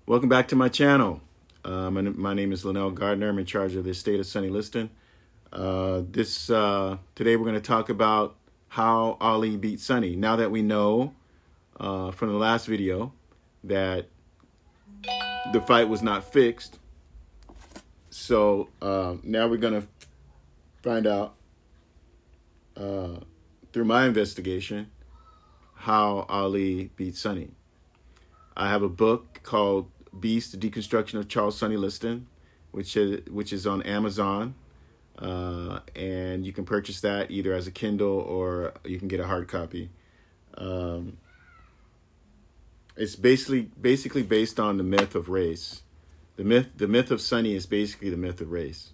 Welcome back to my channel. My name is Linnell Gardner. I'm in charge of the estate of Sonny Liston. Today we're going to talk about how Ali beat Sonny. Now that we know from the last video that the fight was not fixed, so now we're going to find out through my investigation how Ali beat Sonny. I have a book called Beast: The Deconstruction of Charles Sonny Liston, which is on Amazon, and you can purchase that either as a Kindle or you can get a hard copy. It's basically based on the myth of race. The myth of Sonny is basically the myth of race.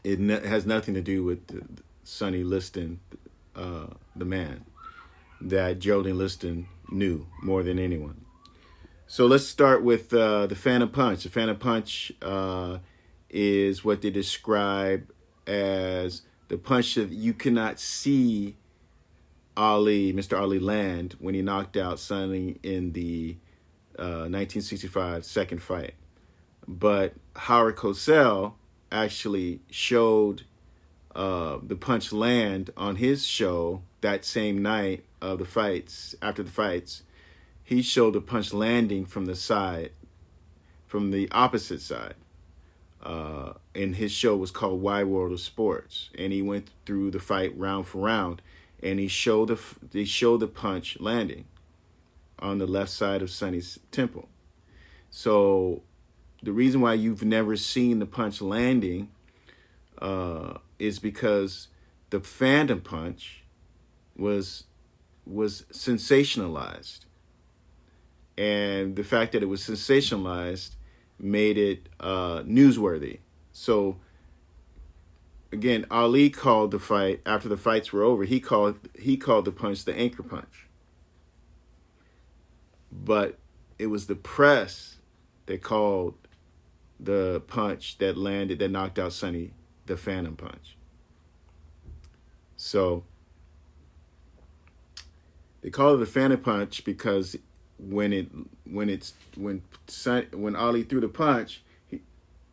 It has nothing to do with Sonny Liston, the man that Geraldine Liston knew more than anyone. So let's start with the Phantom Punch. The Phantom Punch is what they describe as the punch that you cannot see Mr. Ali land when he knocked out Sonny in the 1965 second fight. But Howard Cosell actually showed the punch land on his show that same night of the fights. After the fights, he showed the punch landing from the side, from the opposite side. And his show was called Wide World of Sports. And he went through the fight round for round, and he showed the punch landing on the left side of Sonny's temple. So the reason why you've never seen the punch landing is because the Phantom Punch was sensationalized. And the fact that it was sensationalized made it newsworthy. So again, Ali called the fight, after the fights were over, he called the punch the anchor punch. But it was the press that called the punch that knocked out Sonny, the Phantom Punch. So they call it the Phantom Punch because when Ali threw the punch,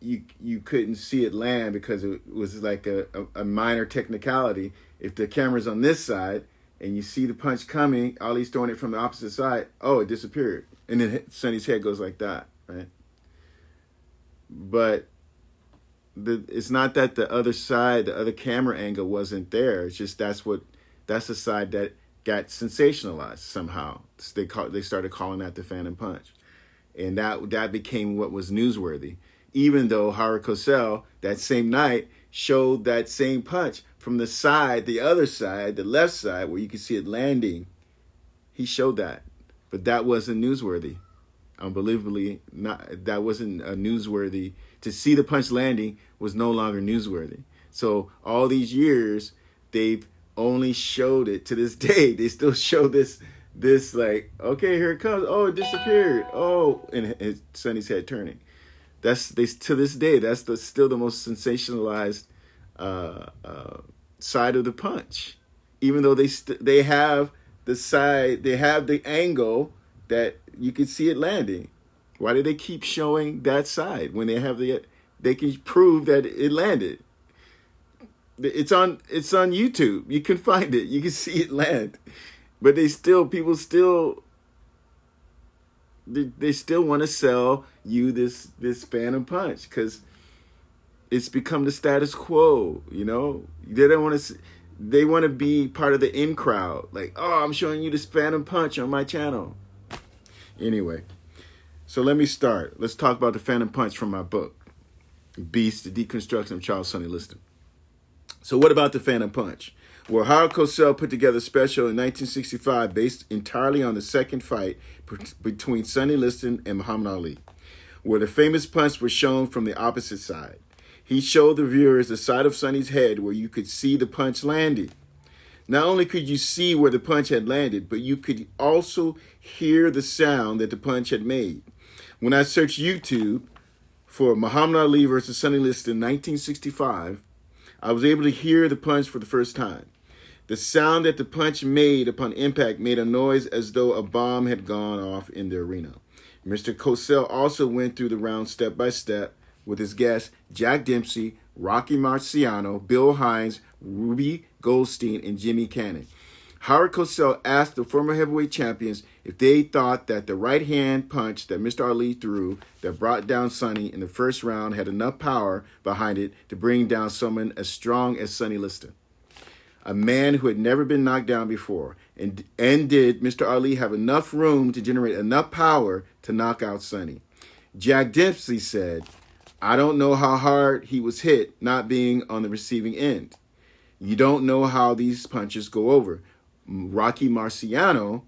you couldn't see it land because it was like a minor technicality. If the camera's on this side and you see the punch coming, Ali's throwing it from the opposite side, it disappeared. And then Sonny's head goes like that, right? But it's not that the other side, the other camera angle wasn't there. It's just that's the side that got sensationalized somehow. They started calling that the Phantom Punch. And that became what was newsworthy. Even though Howard Cosell that same night showed that same punch from the side, the other side, the left side, where you could see it landing. He showed that. But that wasn't newsworthy. Unbelievably, that wasn't newsworthy. To see the punch landing was no longer newsworthy. So all these years, they've only showed it. To this day, they still show this like, okay, here it comes. Oh, it disappeared. Oh, and Sonny's head turning. To this day, that's still the most sensationalized side of the punch. Even though they have the side, they have the angle that you can see it landing. Why do they keep showing that side when they can prove that it landed? It's on YouTube. You can find it. You can see it land. But people still want to sell you this Phantom Punch because it's become the status quo. You know, they don't want to. They want to be part of the in crowd. Like, oh, I'm showing you this Phantom Punch on my channel. Anyway, so let me start. Let's talk about the Phantom Punch from my book, Beast: The Deconstruction of Charles Sonny Liston. So what about the Phantom Punch? Well, Howard Cosell put together a special in 1965 based entirely on the second fight between Sonny Liston and Muhammad Ali, where the famous punch was shown from the opposite side. He showed the viewers the side of Sonny's head where you could see the punch landing. Not only could you see where the punch had landed, but you could also hear the sound that the punch had made. When I searched YouTube for Muhammad Ali versus Sonny Liston 1965, I was able to hear the punch for the first time. The sound that the punch made upon impact made a noise as though a bomb had gone off in the arena. Mr. Cosell also went through the round step by step with his guests Jack Dempsey, Rocky Marciano, Bill Hines, Ruby Goldstein, and Jimmy Cannon. Howard Cosell asked the former heavyweight champions if they thought that the right-hand punch that Mr. Ali threw that brought down Sonny in the first round had enough power behind it to bring down someone as strong as Sonny Liston, a man who had never been knocked down before. And did Mr. Ali have enough room to generate enough power to knock out Sonny? Jack Dempsey said, "I don't know how hard he was hit not being on the receiving end. You don't know how these punches go over." Rocky Marciano,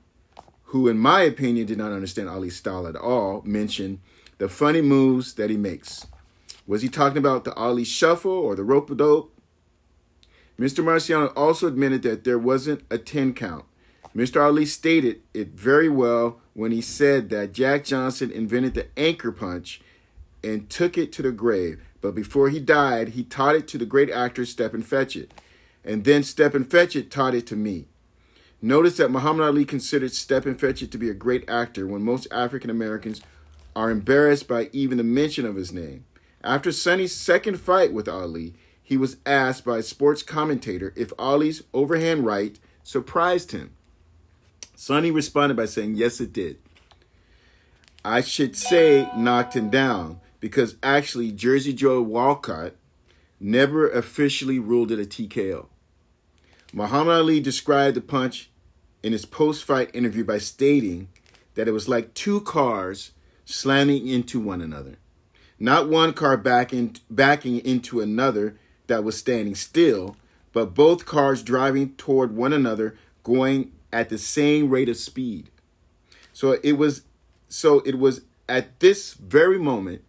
who in my opinion did not understand Ali's style at all, mentioned the funny moves that he makes. Was he talking about the Ali shuffle or the rope-a-dope? Mr. Marciano also admitted that there wasn't a 10 count. Mr. Ali stated it very well when he said that Jack Johnson invented the anchor punch and took it to the grave. But before he died, he taught it to the great actor Stephen Fetchit. And then Stephen Fetchit taught it to me. Notice that Muhammad Ali considered Stephen Fetchit to be a great actor when most African Americans are embarrassed by even the mention of his name. After Sonny's second fight with Ali, he was asked by a sports commentator if Ali's overhand right surprised him. Sonny responded by saying, "Yes, it did. I should say knocked him down, because actually Jersey Joe Walcott never officially ruled it a TKO." Muhammad Ali described the punch in his post-fight interview by stating that it was like two cars slamming into one another. Not one car backing into another that was standing still, but both cars driving toward one another, going at the same rate of speed. So it was at this very moment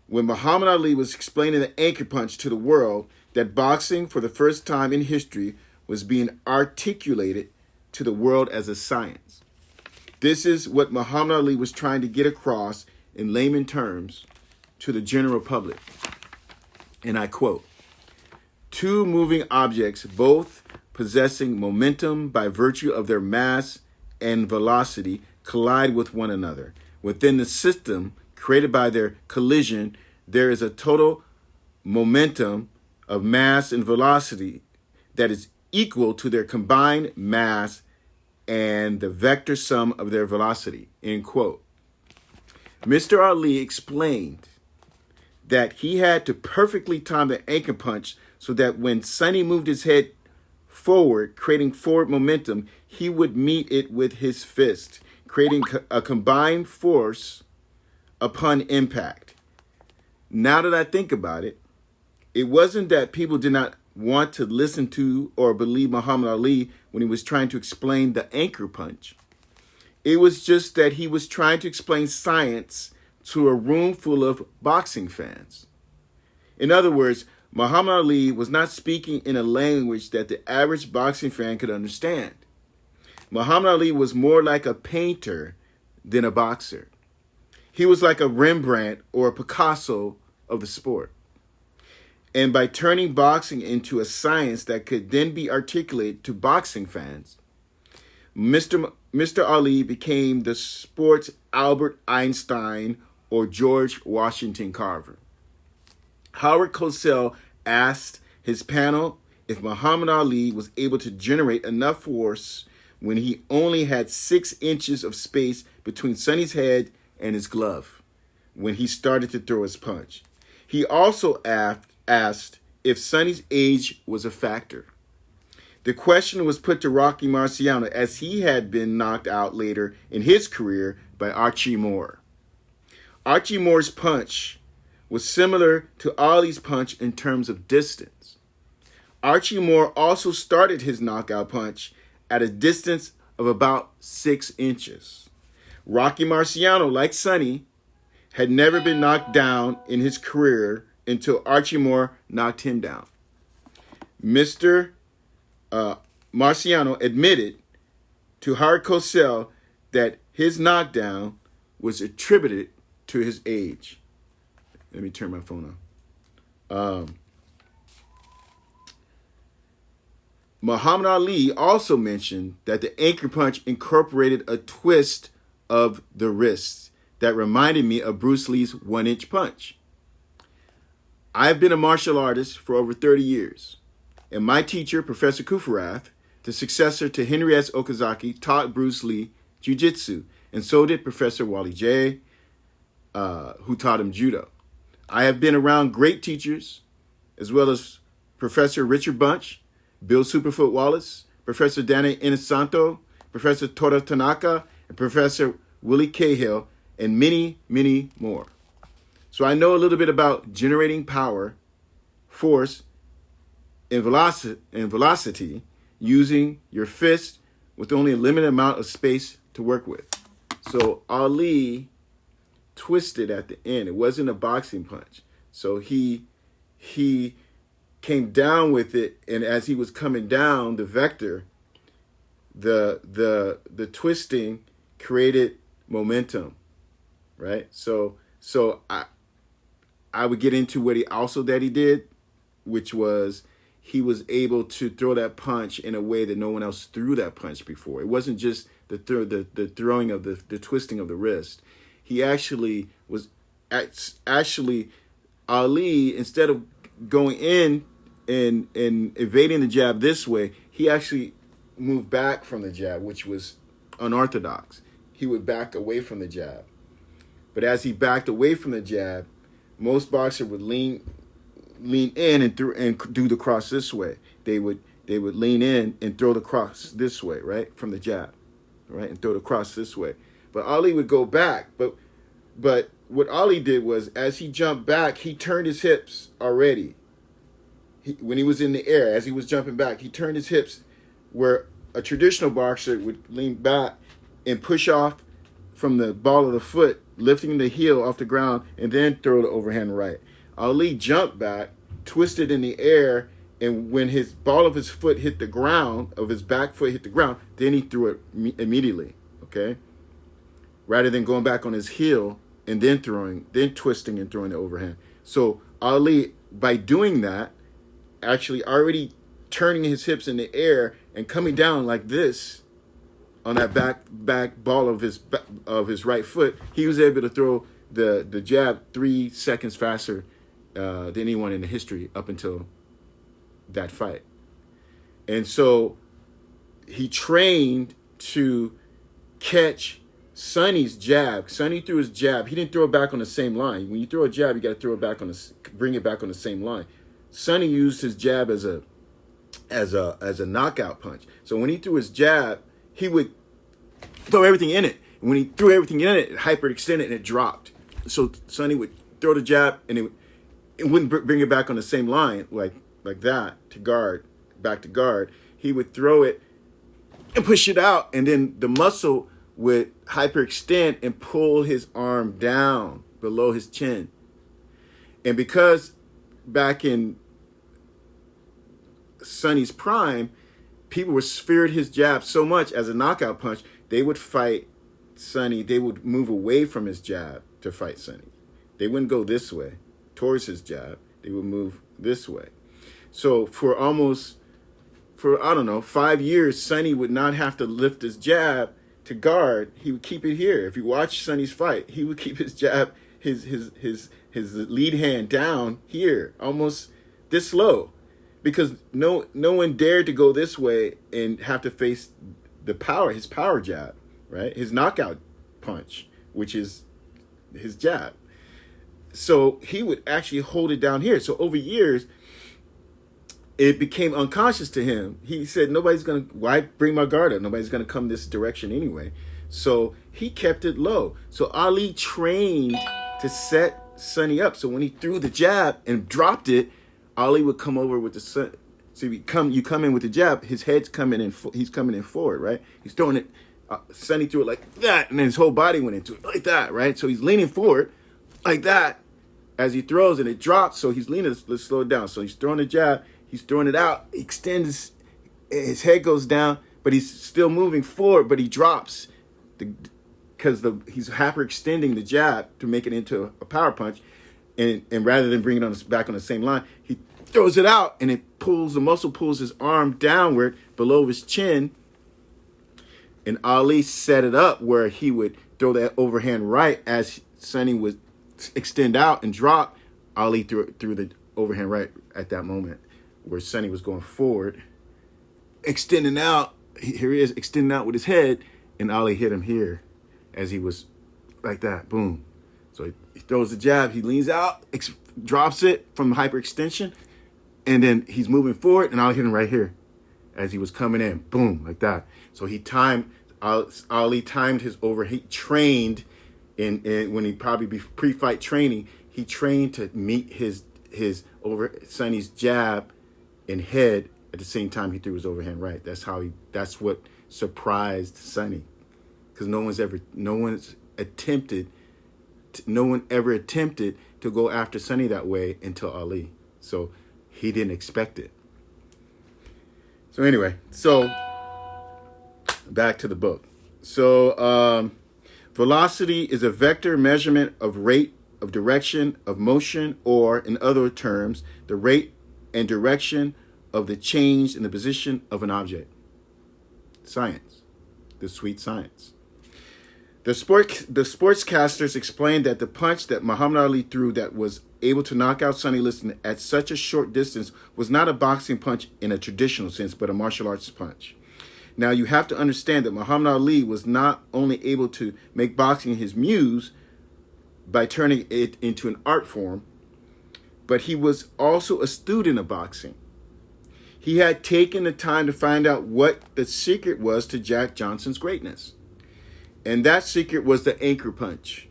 when Muhammad Ali was explaining the anchor punch to the world that boxing, for the first time in history, was being articulated to the world as a science. This is what Muhammad Ali was trying to get across in layman terms to the general public. And I quote, "Two moving objects, both possessing momentum by virtue of their mass and velocity, collide with one another. Within the system created by their collision, there is a total momentum of mass and velocity that is equal to their combined mass and the vector sum of their velocity," end quote. Mr. Ali explained that he had to perfectly time the anchor punch so that when Sonny moved his head forward, creating forward momentum, he would meet it with his fist, creating a combined force upon impact. Now that I think about it, it wasn't that people did not want to listen to or believe Muhammad Ali when he was trying to explain the anchor punch. It was just that he was trying to explain science to a room full of boxing fans. In other words, Muhammad Ali was not speaking in a language that the average boxing fan could understand. Muhammad Ali was more like a painter than a boxer. He was like a Rembrandt or a Picasso of the sport. And by turning boxing into a science that could then be articulated to boxing fans, Mr. Ali became the sport's Albert Einstein or George Washington Carver. Howard Cosell asked his panel if Muhammad Ali was able to generate enough force when he only had 6 inches of space between Sonny's head and his glove when he started to throw his punch. He also asked if Sonny's age was a factor. The question was put to Rocky Marciano, as he had been knocked out later in his career by Archie Moore. Archie Moore's punch was similar to Ali's punch in terms of distance. Archie Moore also started his knockout punch at a distance of about 6 inches. Rocky Marciano, like Sonny, had never been knocked down in his career until Archie Moore knocked him down. Mr. Marciano admitted to Howard Cosell that his knockdown was attributed to his age. Let me turn my phone on. Muhammad Ali also mentioned that the anchor punch incorporated a twist of the wrists that reminded me of Bruce Lee's 1-inch punch. I've been a martial artist for over 30 years, and my teacher, Professor Kufarath, the successor to Henry S. Okazaki, taught Bruce Lee jiu-jitsu, and so did Professor Wally J., who taught him judo. I have been around great teachers, as well as Professor Richard Bunch, Bill Superfoot Wallace, Professor Danny Inosanto, Professor Toru Tanaka, and Professor Willie Cahill, and many, many more. So I know a little bit about generating power, force, and velocity using your fist with only a limited amount of space to work with. So Ali twisted at the end. It wasn't a boxing punch. So he came down with it, and as he was coming down the vector, the twisting created momentum, right? So I would get into what he did, which was he was able to throw that punch in a way that no one else threw that punch before. It wasn't just the throwing of the twisting of the wrist. He actually was Ali, instead of going in and evading the jab this way, he actually moved back from the jab, which was unorthodox. He would back away from the jab. But as he backed away from the jab, most boxers would lean in and do the cross this way. They would lean in and throw the cross this way, right, from the jab, right, and throw the cross this way. But Ali would go back. But what Ali did was, as he jumped back, he turned his hips already. When he was in the air, as he was jumping back, he turned his hips where a traditional boxer would lean back and push off from the ball of the foot, lifting the heel off the ground, and then throw the overhand right. Ali jumped back, twisted in the air, and when his ball of his foot hit the ground, of his back foot hit the ground, then he threw it immediately, okay? Rather than going back on his heel and then twisting and throwing the overhand. So Ali, by doing that, actually already turning his hips in the air and coming down like this on that back ball of his right foot, he was able to throw the jab 3 seconds faster than anyone in the history up until that fight. And so he trained to catch Sonny's jab. Sonny threw his jab. He didn't throw it back on the same line. When you throw a jab, you got to throw it back bring it back on the same line. Sonny used his jab as a knockout punch. So when he threw his jab, he would throw everything in it. And when he threw everything in it, it hyperextended and it dropped. So Sonny would throw the jab and it wouldn't bring it back on the same line like that back to guard. He would throw it and push it out, and then the muscle would hyperextend and pull his arm down below his chin. And because back in Sonny's prime, people were feared his jab so much as a knockout punch, they would fight Sonny. They would move away from his jab to fight Sonny. They wouldn't go this way towards his jab. They would move this way. So for 5 years, Sonny would not have to lift his jab to guard. He would keep it here. If you watch Sonny's fight, he would keep his jab, his lead hand down here, almost this low, because no one dared to go this way and have to face his power jab, right? His knockout punch, which is his jab. So he would actually hold it down here. So over years, it became unconscious to him. He said, why bring my guard up? Nobody's going to come this direction anyway. So he kept it low. So Ali trained to set Sonny up. So when he threw the jab and dropped it, Ali would come over with the son. So you come in with the jab, his head's coming in, he's coming in forward, right? He's throwing it, Sonny threw it like that, and then his whole body went into it like that, right? So he's leaning forward like that as he throws, and it drops, so he's leaning, let's slow it down. So he's throwing the jab, he's throwing it out, he extends, his head goes down, but he's still moving forward, but he drops because he's hyperextending the jab to make it into a power punch, and rather than bringing it back on the same line, he throws it out, and the muscle pulls his arm downward below his chin. And Ali set it up where he would throw that overhand right as Sonny would extend out and drop. Ali threw the overhand right at that moment where Sonny was going forward, extending out. Here he is extending out with his head, and Ali hit him here as he was like that. Boom. So he throws the jab. He leans out, drops it from the hyperextension, and then he's moving forward, and Ali hit him right here as he was coming in. Boom, like that. So Ali timed his he trained when he probably pre-fight training, he trained to meet his Sonny's jab and head at the same time he threw his overhand right. That's what surprised Sonny, because no one ever attempted to go after Sonny that way until Ali. So he didn't expect it. So anyway, back to the book. So velocity is a vector measurement of rate, of direction, of motion, or in other terms, the rate and direction of the change in the position of an object. Science. The sweet science. The sportscasters explained that the punch that Muhammad Ali threw that was able to knock out Sonny Liston at such a short distance was not a boxing punch in a traditional sense, but a martial arts punch. Now, you have to understand that Muhammad Ali was not only able to make boxing his muse by turning it into an art form, but he was also a student of boxing. He had taken the time to find out what the secret was to Jack Johnson's greatness. And that secret was the anchor punch.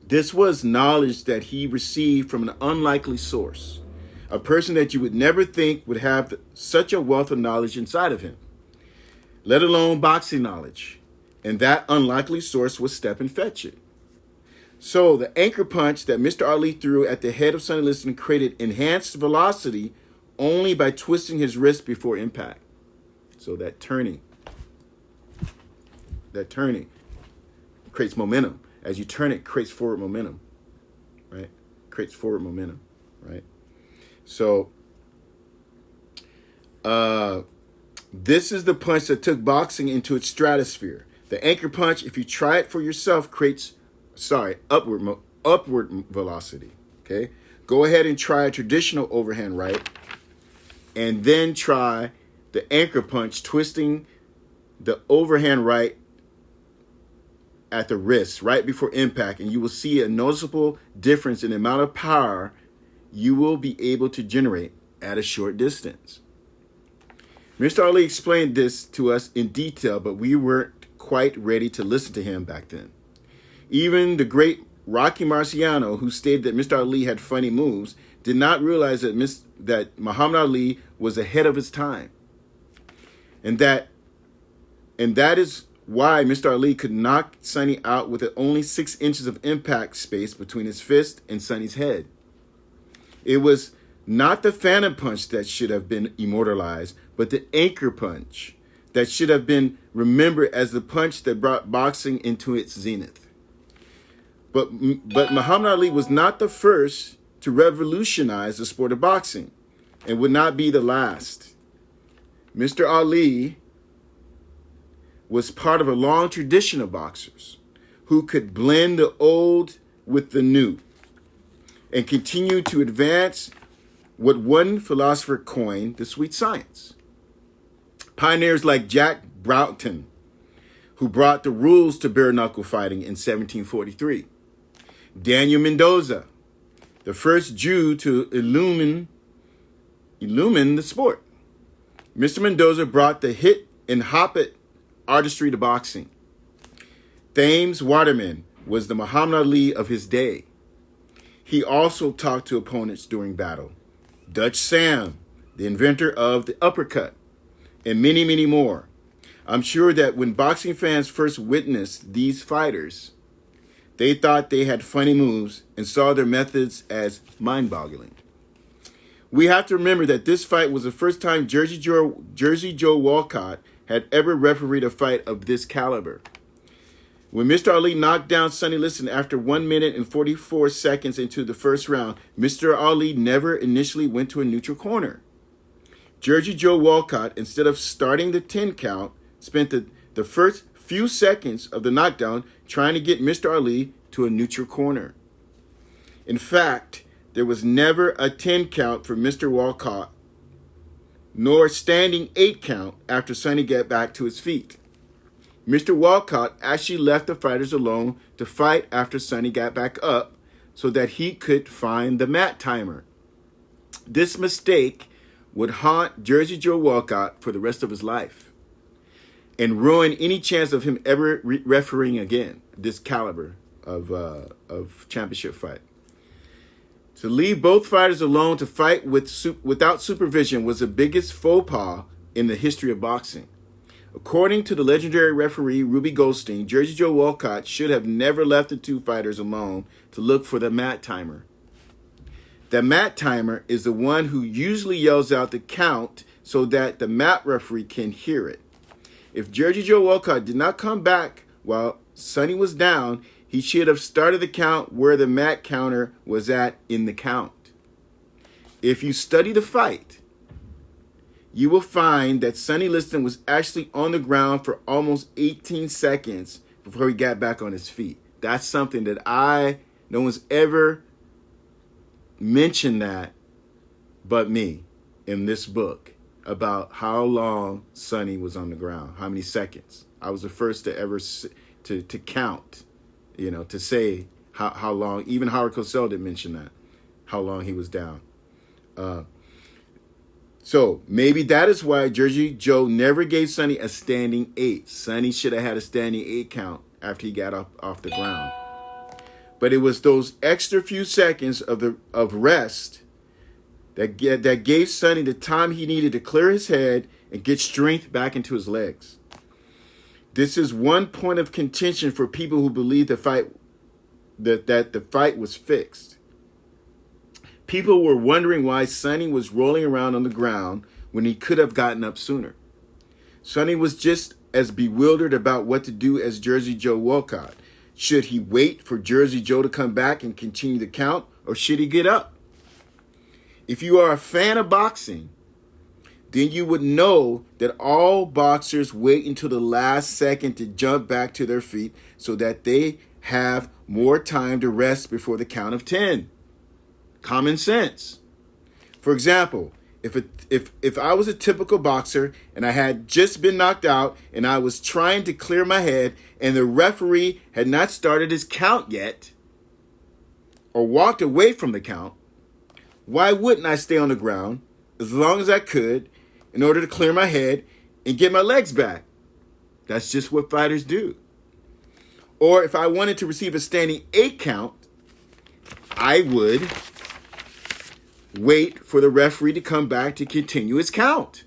This was knowledge that he received from an unlikely source, a person that you would never think would have such a wealth of knowledge inside of him, let alone boxing knowledge. And that unlikely source was Stephen Fetchit. So the anchor punch that Mr. Ali threw at the head of Sonny Liston created enhanced velocity only by twisting his wrist before impact. So that turning creates momentum. As you turn it, creates forward momentum, right? Creates forward momentum, right? So this is the punch that took boxing into its stratosphere. The anchor punch, if you try it for yourself, creates upward velocity, okay? Go ahead and try a traditional overhand right, and then try the anchor punch, twisting the overhand right at the wrist right before impact, and you will see a noticeable difference in the amount of power you will be able to generate at a short distance. Mr. Ali explained this to us in detail, but we weren't quite ready to listen to him back then. Even the great Rocky Marciano, who stated that Mr. Ali had funny moves, did not realize that Muhammad Ali was ahead of his time. And that is why Mr. Ali could knock Sonny out with only 6 inches of impact space between his fist and Sonny's head. It was not the phantom punch that should have been immortalized, but the anchor punch that should have been remembered as the punch that brought boxing into its zenith. But Muhammad Ali was not the first to revolutionize the sport of boxing, and would not be the last. Mr. Ali was part of a long tradition of boxers who could blend the old with the new and continue to advance what one philosopher coined the sweet science. Pioneers like Jack Broughton, who brought the rules to bare-knuckle fighting in 1743. Daniel Mendoza, the first Jew to illumine the sport. Mr. Mendoza brought the hit and hop it artistry to boxing. Thames Waterman was the Muhammad Ali of his day. He also talked to opponents during battle. Dutch Sam, the inventor of the uppercut, and many, many more. I'm sure that when boxing fans first witnessed these fighters, they thought they had funny moves and saw their methods as mind-boggling. We have to remember that this fight was the first time Jersey Joe Walcott had ever refereed a fight of this caliber. When Mr. Ali knocked down Sonny Liston after 1 minute and 44 seconds into the first round, Mr. Ali never initially went to a neutral corner. Jersey Joe Walcott, instead of starting the 10 count, spent the first few seconds of the knockdown trying to get Mr. Ali to a neutral corner. In fact, there was never a 10 count for Mr. Walcott, nor a standing 8 count after Sonny got back to his feet. Mr. Walcott actually left the fighters alone to fight after Sonny got back up so that he could find the mat timer. This mistake would haunt Jersey Joe Walcott for the rest of his life and ruin any chance of him ever refereeing again this caliber of championship fight. To leave both fighters alone to fight without supervision was the biggest faux pas in the history of boxing. According to the legendary referee Ruby Goldstein, Jersey Joe Walcott should have never left the two fighters alone to look for the mat timer. The mat timer is the one who usually yells out the count so that the mat referee can hear it. If Jersey Joe Walcott did not come back while Sonny was down, he should have started the count where the mat counter was at in the count. If you study the fight, you will find that Sonny Liston was actually on the ground for almost 18 seconds before he got back on his feet. That's something that no one's ever mentioned that but me in this book about how long Sonny was on the ground, how many seconds. I was the first to ever to count, to say how long. Even Howard Cosell didn't mention that, how long he was down. So maybe that is why Jersey Joe never gave Sonny a standing 8. Sonny should have had a standing 8 count after he got off the ground. But it was those extra few seconds of rest that gave Sonny the time he needed to clear his head and get strength back into his legs. This is one point of contention for people who believe the fight that the fight was fixed. People were wondering why Sonny was rolling around on the ground when he could have gotten up sooner. Sonny was just as bewildered about what to do as Jersey Joe Walcott. Should he wait for Jersey Joe to come back and continue the count, or should he get up? If you are a fan of boxing, then you would know that all boxers wait until the last second to jump back to their feet so that they have more time to rest before the count of 10. Common sense. For example, if I was a typical boxer and I had just been knocked out and I was trying to clear my head and the referee had not started his count yet or walked away from the count, why wouldn't I stay on the ground as long as I could in order to clear my head and get my legs back? That's just what fighters do. Or if I wanted to receive a standing 8 count, I would wait for the referee to come back to continue his count.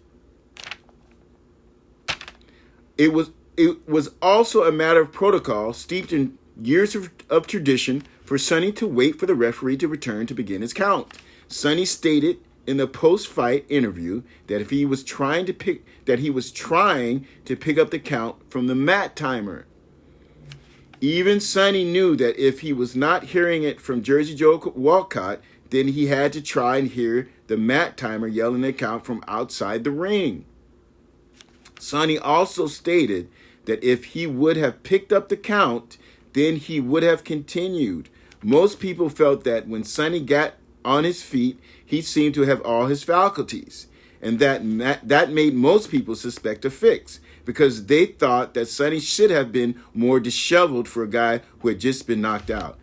It was also a matter of protocol, steeped in years of tradition, for Sonny to wait for the referee to return to begin his count. Sonny stated in the post-fight interview that he was trying to pick up the count from the mat timer. Even Sonny knew that if he was not hearing it from Jersey Joe Walcott, then he had to try and hear the mat timer yelling the count from outside the ring. Sonny also stated that if he would have picked up the count, then he would have continued. Most people felt that when Sonny got on his feet, he seemed to have all his faculties, and that made most people suspect a fix, because they thought that Sonny should have been more disheveled for a guy who had just been knocked out.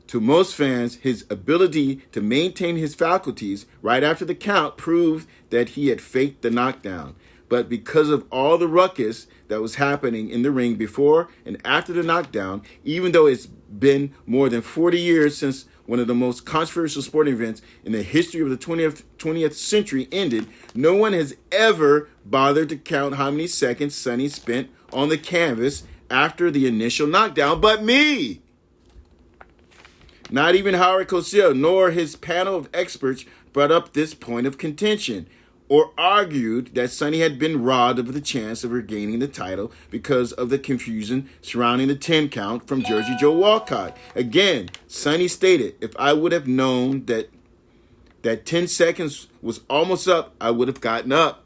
To most fans, his ability to maintain his faculties right after the count proved that he had faked the knockdown. But because of all the ruckus that was happening in the ring before and after the knockdown, even though it's been more than 40 years since one of the most controversial sporting events in the history of the 20th century ended, no one has ever bothered to count how many seconds Sonny spent on the canvas after the initial knockdown but me. Not even Howard Cosell nor his panel of experts brought up this point of contention or argued that Sonny had been robbed of the chance of regaining the title because of the confusion surrounding the 10 count from Jersey Joe Walcott. Again, Sonny stated, if I would have known that 10 seconds was almost up, I would have gotten up.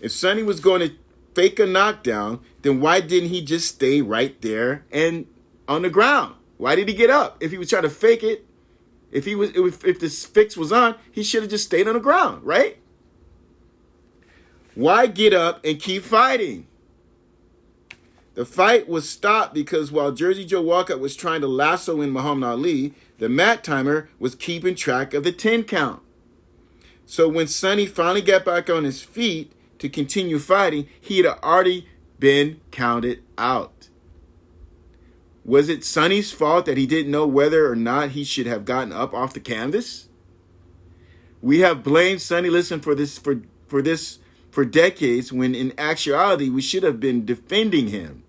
If Sonny was going to fake a knockdown, then why didn't he just stay right there and on the ground? Why did he get up? If he was trying to fake it, if this fix was on, he should have just stayed on the ground, right? Why get up and keep fighting? The fight was stopped because while Jersey Joe Walcott was trying to lasso in Muhammad Ali, the mat timer was keeping track of the 10 count. So when Sonny finally got back on his feet to continue fighting, he had already been counted out. Was it Sonny's fault that he didn't know whether or not he should have gotten up off the canvas? We have blamed Sonny Liston for this for decades, when in actuality we should have been defending him.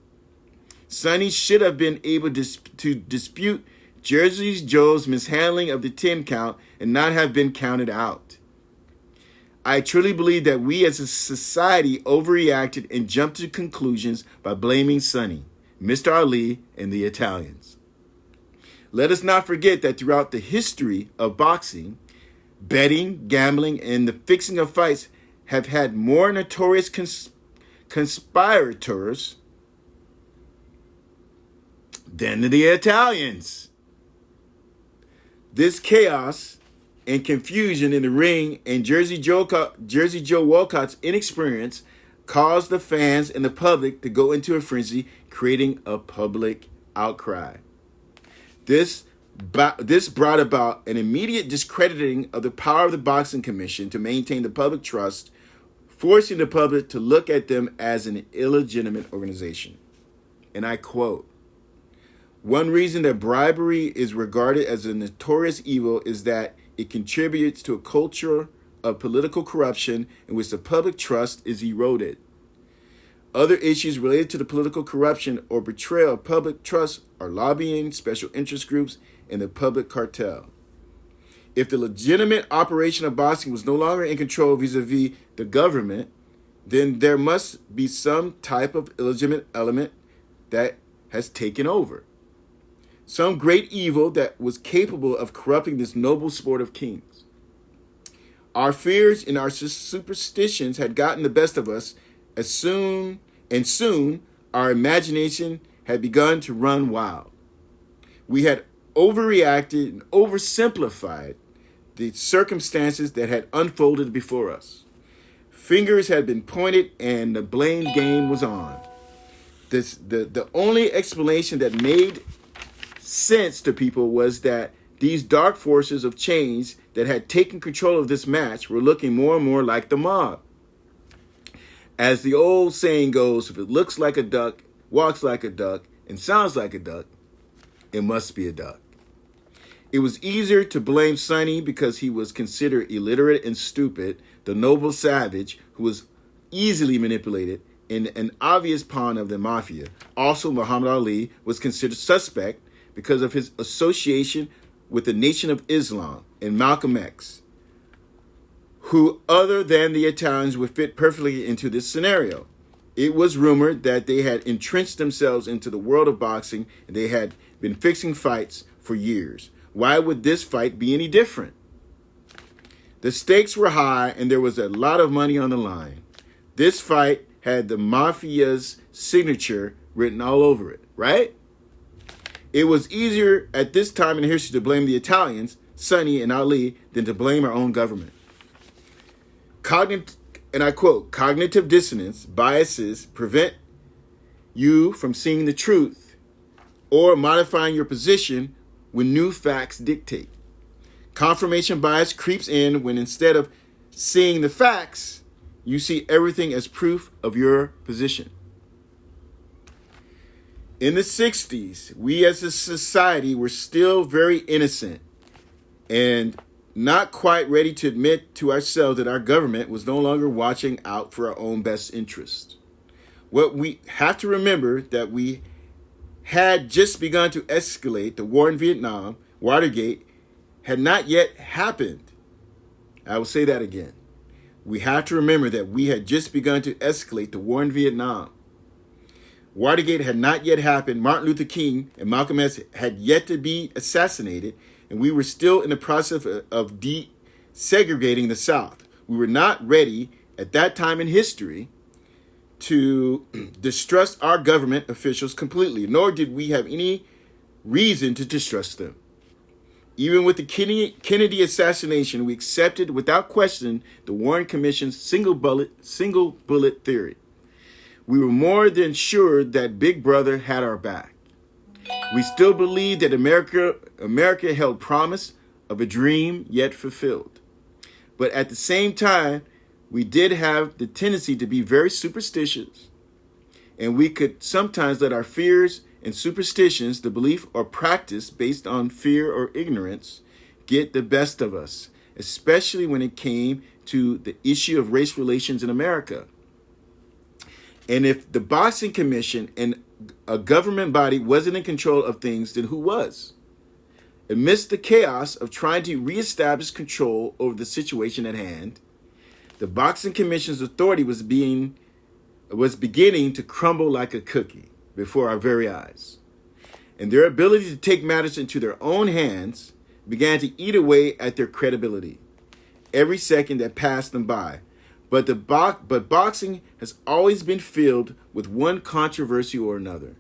Sonny should have been able to dispute Jersey Joe's mishandling of the 10 count and not have been counted out. I truly believe that we as a society overreacted and jumped to conclusions by blaming Sonny, Mr. Ali, and the Italians. Let us not forget that throughout the history of boxing, betting, gambling, and the fixing of fights have had more notorious conspirators than the Italians. This chaos and confusion in the ring and Jersey Joe Walcott's inexperience caused the fans and the public to go into a frenzy, creating a public outcry. This brought about an immediate discrediting of the power of the Boxing Commission to maintain the public trust, forcing the public to look at them as an illegitimate organization. And I quote, "One reason that bribery is regarded as a notorious evil is that it contributes to a culture of political corruption in which the public trust is eroded. Other issues related to the political corruption or betrayal of public trust are lobbying, special interest groups, and the public cartel. If the legitimate operation of boxing was no longer in control vis-a-vis the government, then there must be some type of illegitimate element that has taken over. Some great evil that was capable of corrupting this noble sport of kings. Our fears and our superstitions had gotten the best of us, soon our imagination had begun to run wild. We had overreacted and oversimplified the circumstances that had unfolded before us. Fingers had been pointed and the blame game was on. The only explanation that made sense to people was that these dark forces of change that had taken control of this match were looking more and more like the mob. As the old saying goes, if it looks like a duck, walks like a duck, and sounds like a duck, it must be a duck. It was easier to blame Sonny because he was considered illiterate and stupid, the noble savage who was easily manipulated, and an obvious pawn of the mafia. Also, Muhammad Ali was considered suspect because of his association with the Nation of Islam and Malcolm X, who other than the Italians would fit perfectly into this scenario. It was rumored that they had entrenched themselves into the world of boxing and they had been fixing fights for years. Why would this fight be any different? The stakes were high and there was a lot of money on the line. This fight had the mafia's signature written all over it, right? It was easier at this time in history to blame the Italians, Sonny and Ali, than to blame our own government. And I quote, "Cognitive dissonance biases prevent you from seeing the truth or modifying your position when new facts dictate. Confirmation bias creeps in when instead of seeing the facts, you see everything as proof of your position." In the 60s, we as a society were still very innocent and not quite ready to admit to ourselves that our government was no longer watching out for our own best interest. What we have to remember that we had just begun to escalate. The war in Vietnam, Watergate, had not yet happened. I will say that again. We have to remember that we had just begun to escalate the war in Vietnam. Watergate had not yet happened. Martin Luther King and Malcolm X had yet to be assassinated, and we were still in the process of desegregating the South. We were not ready at that time in history to distrust our government officials completely, nor did we have any reason to distrust them. Even with the Kennedy assassination, we accepted without question the Warren Commission's single bullet theory. We were more than sure that Big Brother had our back. We still believed that America held promise of a dream yet fulfilled. But at the same time, we did have the tendency to be very superstitious, and we could sometimes let our fears and superstitions, the belief or practice based on fear or ignorance, get the best of us, especially when it came to the issue of race relations in America. And if the Boxing Commission and a government body wasn't in control of things, then who was? Amidst the chaos of trying to reestablish control over the situation at hand, the Boxing Commission's authority was beginning to crumble like a cookie before our very eyes. And their ability to take matters into their own hands began to eat away at their credibility every second that passed them by. But boxing has always been filled with one controversy or another.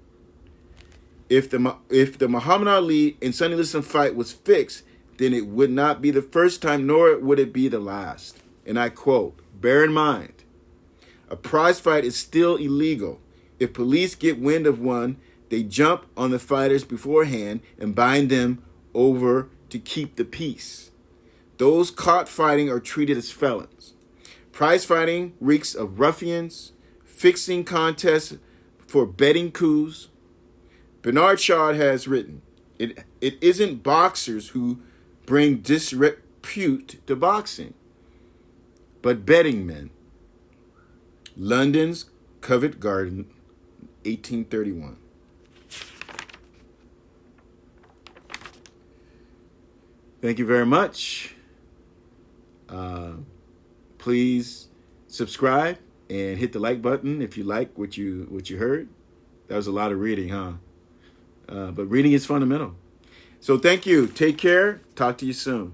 If the Muhammad Ali and Sonny Liston fight was fixed, then it would not be the first time, nor would it be the last. And I quote, "Bear in mind, a prize fight is still illegal. If police get wind of one, they jump on the fighters beforehand and bind them over to keep the peace. Those caught fighting are treated as felons. Prize fighting reeks of ruffians, fixing contests for betting coups." Bernard Shaw has written, it isn't boxers who bring disrepute to boxing, but betting men. London's Covent Garden, 1831. Thank you very much. Please subscribe and hit the like button if you like what you heard. That was a lot of reading, huh? But reading is fundamental. So thank you. Take care. Talk to you soon.